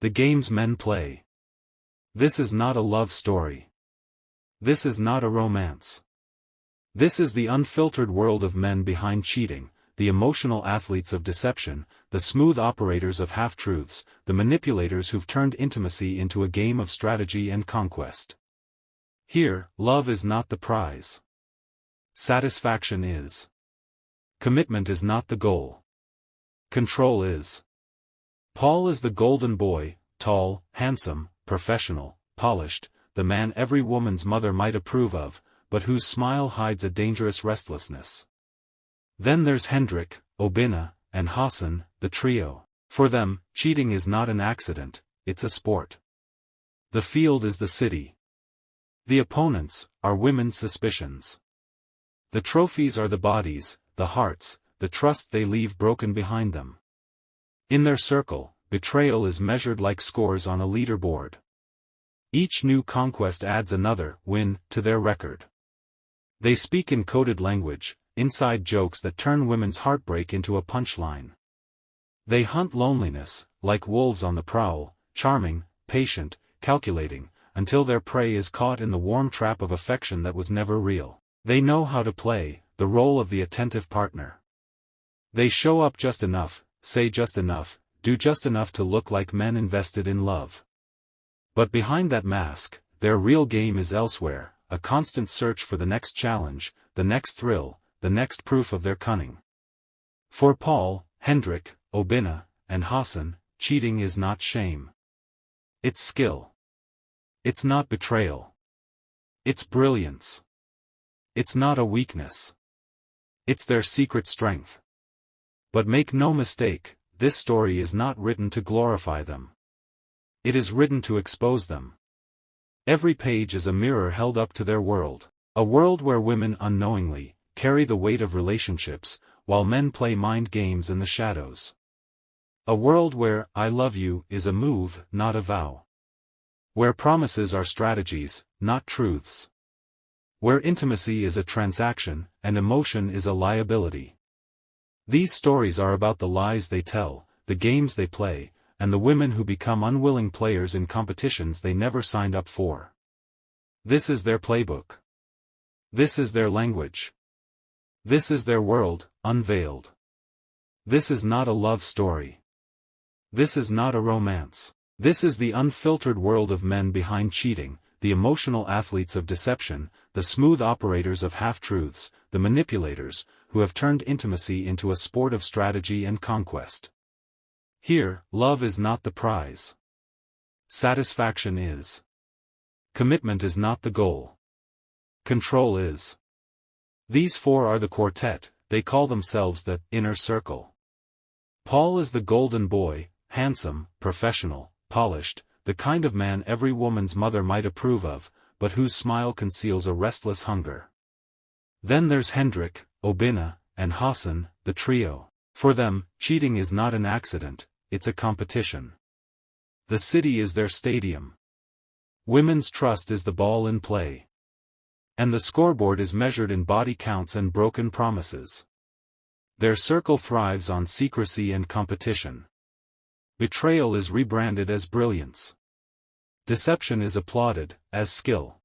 The games men play. This is not a love story. This is not a romance. This is the unfiltered world of men behind cheating, the emotional athletes of deception, the smooth operators of half-truths, the manipulators who've turned intimacy into a game of strategy and conquest. Here, love is not the prize. Satisfaction is. Commitment is not the goal. Control is. Paul is the golden boy, tall, handsome, professional, polished, the man every woman's mother might approve of, but whose smile hides a dangerous restlessness. Then there's Hendrik, Obina, and Hassan, the trio. For them, cheating is not an accident, it's a sport. The field is the city. The opponents are women's suspicions. The trophies are the bodies, the hearts, the trust they leave broken behind them. In their circle, betrayal is measured like scores on a leaderboard. Each new conquest adds another win to their record. They speak in coded language, inside jokes that turn women's heartbreak into a punchline. They hunt loneliness, like wolves on the prowl, charming, patient, calculating, until their prey is caught in the warm trap of affection that was never real. They know how to play the role of the attentive partner. They show up just enough, say just enough, do just enough to look like men invested in love. But behind that mask, their real game is elsewhere, a constant search for the next challenge, the next thrill, the next proof of their cunning. For Paul, Hendrik, Obina, and Hassan, cheating is not shame. It's skill. It's not betrayal. It's brilliance. It's not a weakness. It's their secret strength. But make no mistake, this story is not written to glorify them. It is written to expose them. Every page is a mirror held up to their world, a world where women unknowingly carry the weight of relationships, while men play mind games in the shadows. A world where "I love you" is a move, not a vow. Where promises are strategies, not truths. Where intimacy is a transaction, and emotion is a liability. These stories are about the lies they tell, the games they play, and the women who become unwilling players in competitions they never signed up for. This is their playbook. This is their language. This is their world, unveiled. This is not a love story. This is not a romance. This is the unfiltered world of men behind cheating, the emotional athletes of deception, the smooth operators of half-truths, the manipulators, who have turned intimacy into a sport of strategy and conquest. Here, love is not the prize. Satisfaction is. Commitment is not the goal. Control is. These four are the quartet, they call themselves the inner circle. Paul is the golden boy, handsome, professional, polished, the kind of man every woman's mother might approve of, but whose smile conceals a restless hunger. Then there's Hendrik, Obina, and Hassan, the trio. For them, cheating is not an accident, it's a competition. The city is their stadium. Women's trust is the ball in play. And the scoreboard is measured in body counts and broken promises. Their circle thrives on secrecy and competition. Betrayal is rebranded as brilliance. Deception is applauded as skill.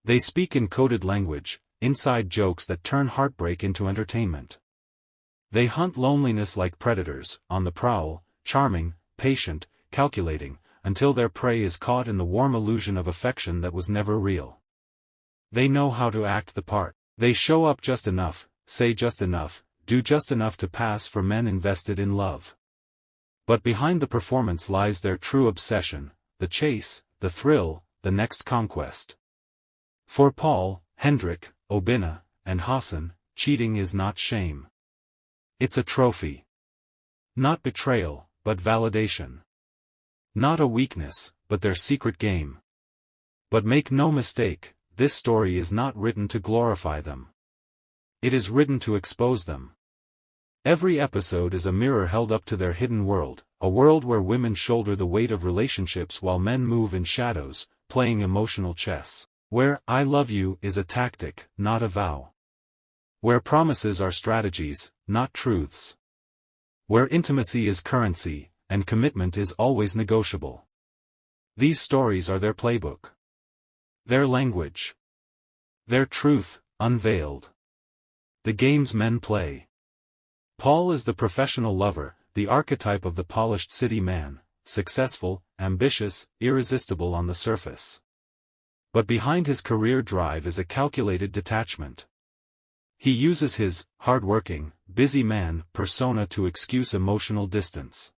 They speak in coded language, inside jokes that turn heartbreak into entertainment. They hunt loneliness like predators, on the prowl, charming, patient, calculating, until their prey is caught in the warm illusion of affection that was never real. They know how to act the part. They show up just enough, say just enough, do just enough to pass for men invested in love. But behind the performance lies their true obsession, the chase, the thrill, the next conquest. For Paul, Hendrik, Obina, and Hassan, cheating is not shame. It's a trophy. Not betrayal, but validation. Not a weakness, but their secret game. But make no mistake, this story is not written to glorify them. It is written to expose them. Every episode is a mirror held up to their hidden world, a world where women shoulder the weight of relationships while men move in shadows, playing emotional chess. Where "I love you" is a tactic, not a vow. Where promises are strategies, not truths. Where intimacy is currency, and commitment is always negotiable. These stories are their playbook. Their language. Their truth, unveiled. The games men play. Paul is the professional lover, the archetype of the polished city man, successful, ambitious, irresistible on the surface. But behind his career drive is a calculated detachment. He uses his hard-working, busy man persona to excuse emotional distance.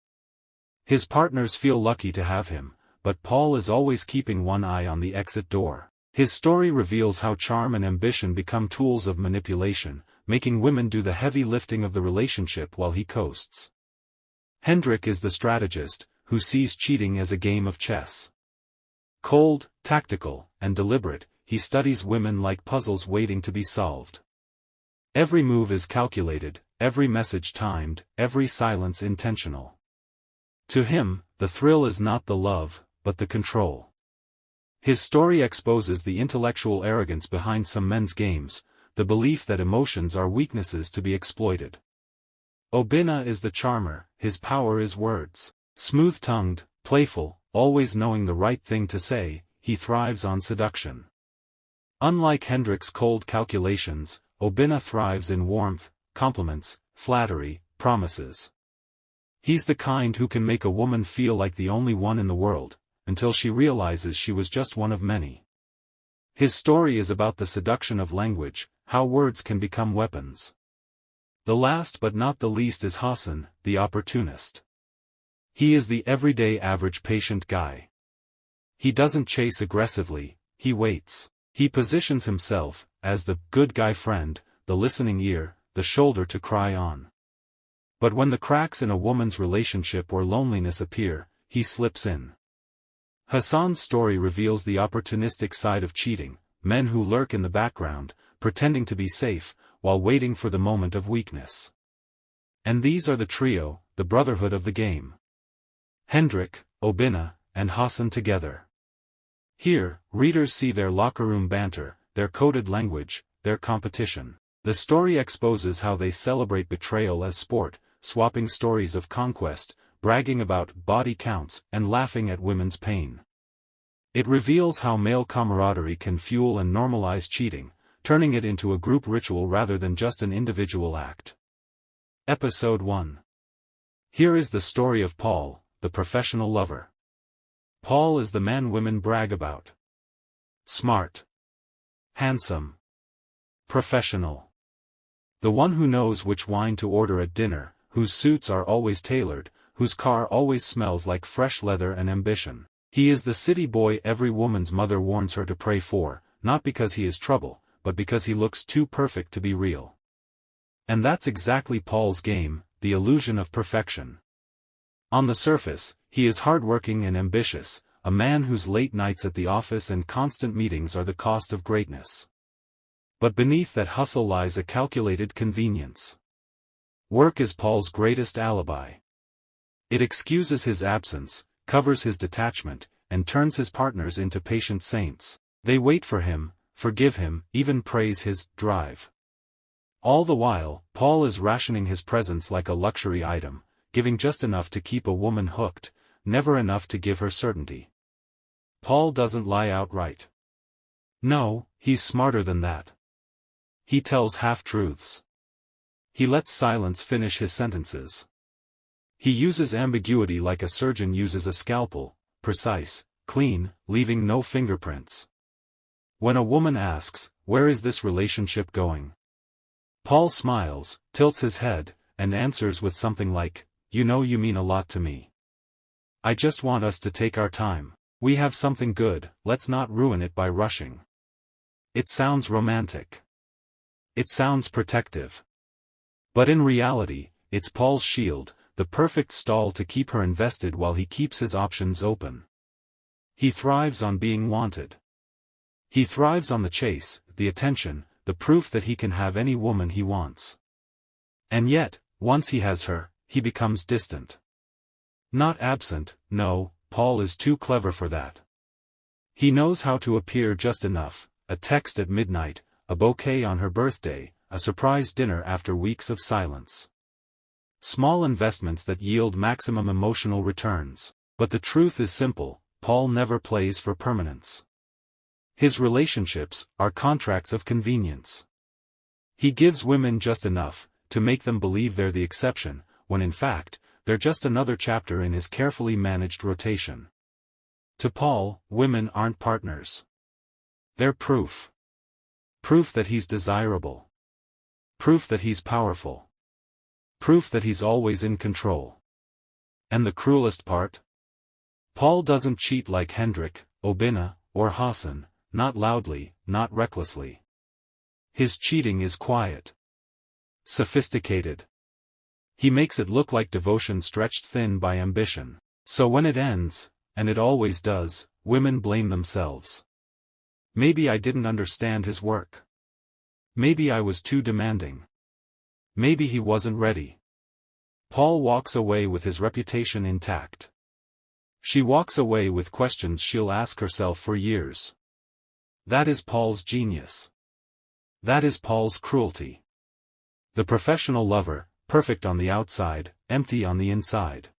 His partners feel lucky to have him, but Paul is always keeping one eye on the exit door. His story reveals how charm and ambition become tools of manipulation, making women do the heavy lifting of the relationship while he coasts. Hendrik is the strategist, who sees cheating as a game of chess. Cold, tactical, and deliberate, he studies women like puzzles waiting to be solved. Every move is calculated, every message timed, every silence intentional. To him, the thrill is not the love, but the control. His story exposes the intellectual arrogance behind some men's games, the belief that emotions are weaknesses to be exploited. Obina is the charmer, his power is words. Smooth-tongued, playful, always knowing the right thing to say, he thrives on seduction. Unlike Hendrik's cold calculations, Obina thrives in warmth, compliments, flattery, promises. He's the kind who can make a woman feel like the only one in the world, until she realizes she was just one of many. His story is about the seduction of language, how words can become weapons. The last but not the least is Hassan, the opportunist. He is the everyday average patient guy. He doesn't chase aggressively, he waits. He positions himself as the good guy friend, the listening ear, the shoulder to cry on. But when the cracks in a woman's relationship or loneliness appear, he slips in. Hassan's story reveals the opportunistic side of cheating, men who lurk in the background, pretending to be safe, while waiting for the moment of weakness. And these are the trio, the brotherhood of the game. Hendrik, Obina, and Hassan together. Here, readers see their locker room banter, their coded language, their competition. The story exposes how they celebrate betrayal as sport, swapping stories of conquest, bragging about body counts, and laughing at women's pain. It reveals how male camaraderie can fuel and normalize cheating, turning it into a group ritual rather than just an individual act. Episode 1. Here is the story of Paul, the professional lover. Paul is the man women brag about. Smart. Handsome. Professional. The one who knows which wine to order at dinner, whose suits are always tailored, whose car always smells like fresh leather and ambition. He is the city boy every woman's mother warns her to pray for, not because he is trouble, but because he looks too perfect to be real. And that's exactly Paul's game, the illusion of perfection. On the surface, he is hardworking and ambitious, a man whose late nights at the office and constant meetings are the cost of greatness. But beneath that hustle lies a calculated convenience. Work is Paul's greatest alibi. It excuses his absence, covers his detachment, and turns his partners into patient saints. They wait for him, forgive him, even praise his drive. All the while, Paul is rationing his presence like a luxury item, giving just enough to keep a woman hooked, never enough to give her certainty. Paul doesn't lie outright. No, he's smarter than that. He tells half-truths. He lets silence finish his sentences. He uses ambiguity like a surgeon uses a scalpel, precise, clean, leaving no fingerprints. When a woman asks, "Where is this relationship going?" Paul smiles, tilts his head, and answers with something like, "You know you mean a lot to me. I just want us to take our time. We have something good, let's not ruin it by rushing." It sounds romantic. It sounds protective. But in reality, it's Paul's shield, the perfect stall to keep her invested while he keeps his options open. He thrives on being wanted. He thrives on the chase, the attention, the proof that he can have any woman he wants. And yet, once he has her, he becomes distant. Not absent, no, Paul is too clever for that. He knows how to appear just enough, a text at midnight, a bouquet on her birthday, a surprise dinner after weeks of silence. Small investments that yield maximum emotional returns. But the truth is simple, Paul never plays for permanence. His relationships are contracts of convenience. He gives women just enough to make them believe they're the exception, when in fact, they're just another chapter in his carefully managed rotation. To Paul, women aren't partners. They're proof. Proof that he's desirable. Proof that he's powerful. Proof that he's always in control. And the cruelest part? Paul doesn't cheat like Hendrik, Obina, or Hassan, not loudly, not recklessly. His cheating is quiet. Sophisticated. He makes it look like devotion stretched thin by ambition. So when it ends, and it always does, women blame themselves. Maybe I didn't understand his work. Maybe I was too demanding. Maybe he wasn't ready. Paul walks away with his reputation intact. She walks away with questions she'll ask herself for years. That is Paul's genius. That is Paul's cruelty. The professional lover, perfect on the outside, empty on the inside.